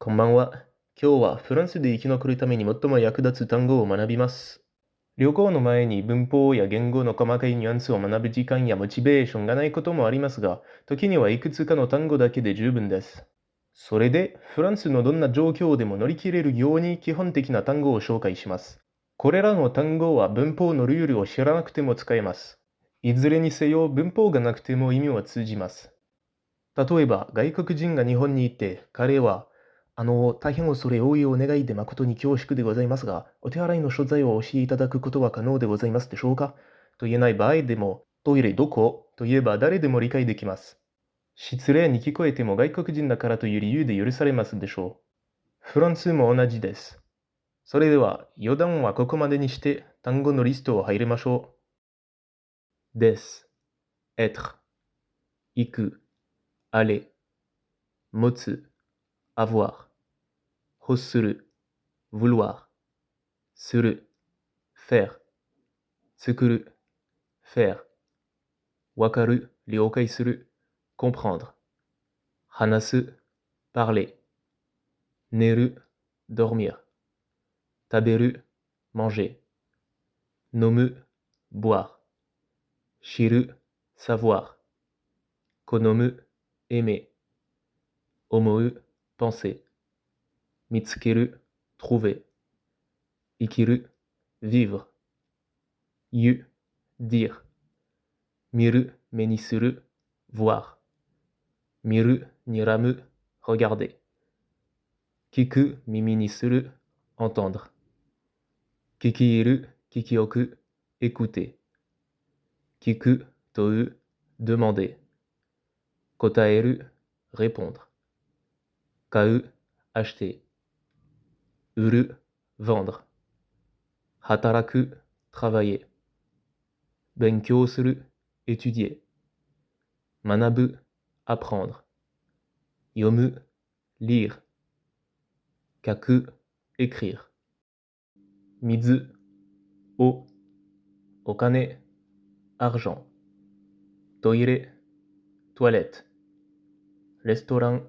こんばんは。今日はフランスで生き残るために最も役立つ単語を学びます。旅行の前に文法や言語の細かいニュアンスを学ぶ時間やモチベーションがないこともありますが、時にはいくつかの単語だけで十分です。それで、フランスのどんな状況でも乗り切れるように基本的な単語を紹介します。これらの単語は文法のルールを知らなくても使えます。いずれにせよ文法がなくても意味は通じます。例えば、外国人が日本にいて、彼は、大変恐れ多いお願いで誠に恐縮でございますが、お手洗いの所在をお教えいただくことは可能でございますでしょうかと言えない場合でも、トイレどこと言えば誰でも理解できます。失礼に聞こえても外国人だからという理由で許されますでしょう。フランスも同じです。それでは、余談はここまでにして単語のリストを入れましょう。です、être、行く、aller、持つ、avoir、欲する、vouloir、する、faire、作る、faire、わかる、了解する、comprendre、話す、parler、寝る、dormir、食べる、manger、飲む、boire、知る、savoir、好む、aimer、思う、penser、見つける、trouver、生きる、vivre、言う、dire、見る、目にする、voir、見る、睨む、regarder、聞く、耳にする、entendre、聞き入る、聞き置く、écouter、聞く、問う、demander、答える、répondre、買う、acheter、売る、vendre、働く、travailler、勉強する、étudier、学ぶ、apprendre、読む、lire、書く、écrire、水、eau、お金、argent、トイレ、toilette、レストラン、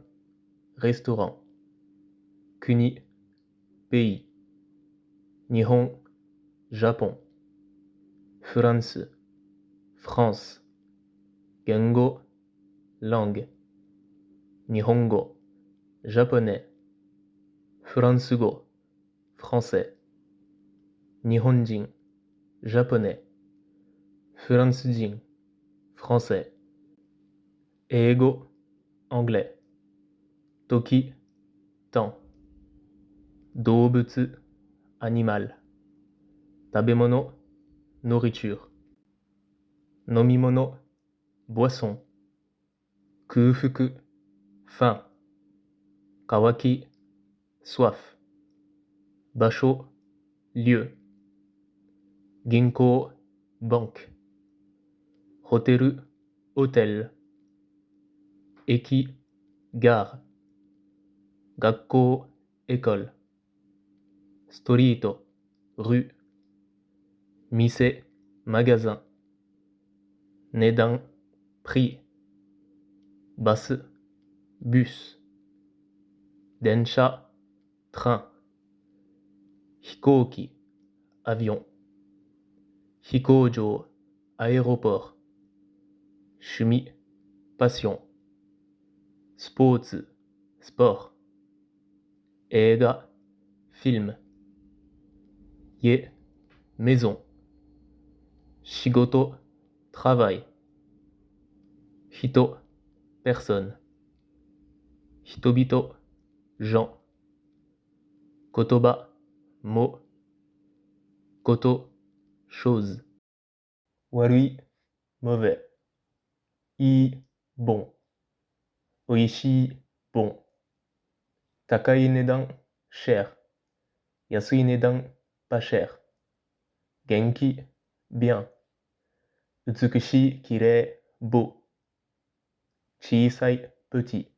restaurant、国、pays、日本、Japon、フランス、France、言語、langue、日本語、japonais、フランス語、français、日本人、japonais、フランス人、français、英語、anglais、時、temps、動物、animal、食べ物、nourriture、飲み物、boisson、空腹、faim、乾き、soif、場所、lieu、銀行、banque、ホテル、hôtel、駅、gare、学校、école、ストリート、rue、店、magasin、値段、prix、バス、bus、電車、train、飛行機、avion、飛行場、aéroport、趣味、passion、スポーツ、sport、映画、film、家、maison、仕事、travail、人、personne、人々、gens、言葉、mot、こと、chose、悪い、mauvais、いい、bon、おいしい、bon、高い値段、cher、安い値段、pas cher、元気、bien、美しい、きれい、beau、小さい、petit、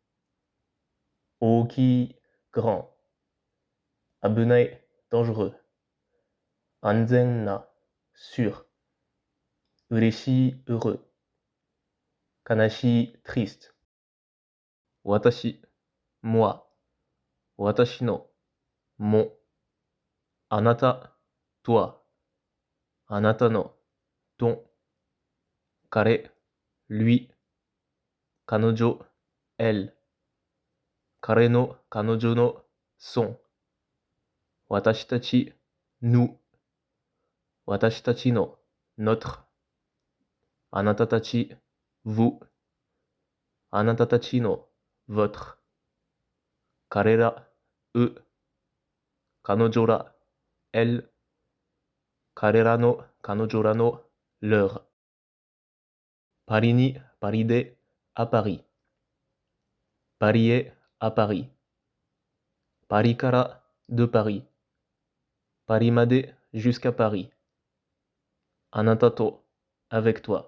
大きい、grand、危ない、dangereux、安全な、sûr、嬉しい、heureux、悲しい、triste、私、moi、私の、も、あなた、toi、あなたの、ton、彼、lui、彼女、elle、彼の、彼女の、son、私たち、nous、私たちの、notre、あなたたち、vous、あなたたちの、votre、彼ら、eux、彼女ら、elle、彼らの、彼女らの、leur。パリに、パリで、à Paris。パリへ、à Paris。パリから、de Paris。パリまで、jusqu'à Paris。あなたと、avec toi。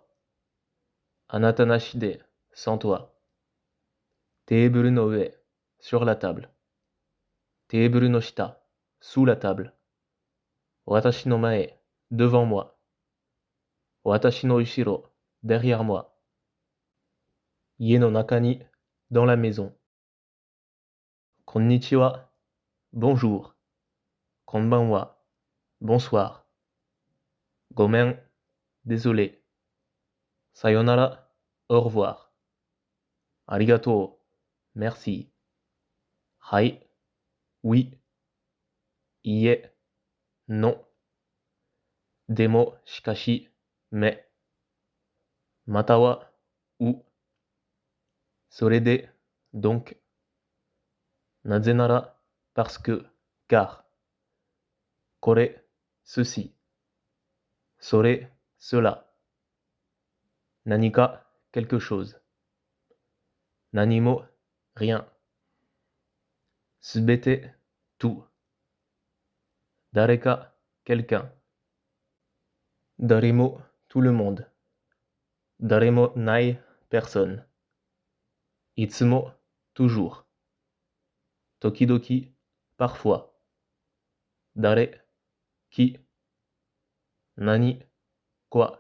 あなたなしで、sans toi。テーブルの上、sur la table。テーブルの下、sous la table。私の前、devant moi。私の後ろ、derrière moi。家の中に、dans la maison。こんにちは、bonjour。こんばんは、bonsoir。ごめん、désolé。さよなら、au revoir。ありがとう、merci。はい、oui。いいえ、non。でも、しかし、mais。または、ou。それで、donc。なぜなら、parce que、car。これ、ceci。それ、cela。何か、quelque chose。何も、rien。すべて、tout。誰か、quelqu'un。誰も、tout le monde。誰もない、personne。いつも、toujours。時々、parfois。誰、qui。何、quoi。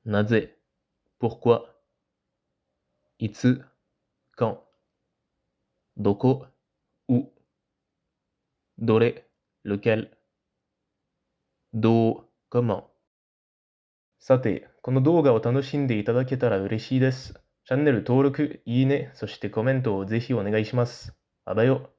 なぜ、pourquoi。いつ、quand。どこ、où。どれ、lequel。どう、comment。さて、この動画を楽しんでいただけたら嬉しいです。チャンネル登録、いいね、そしてコメントをぜひお願いします。あばよ。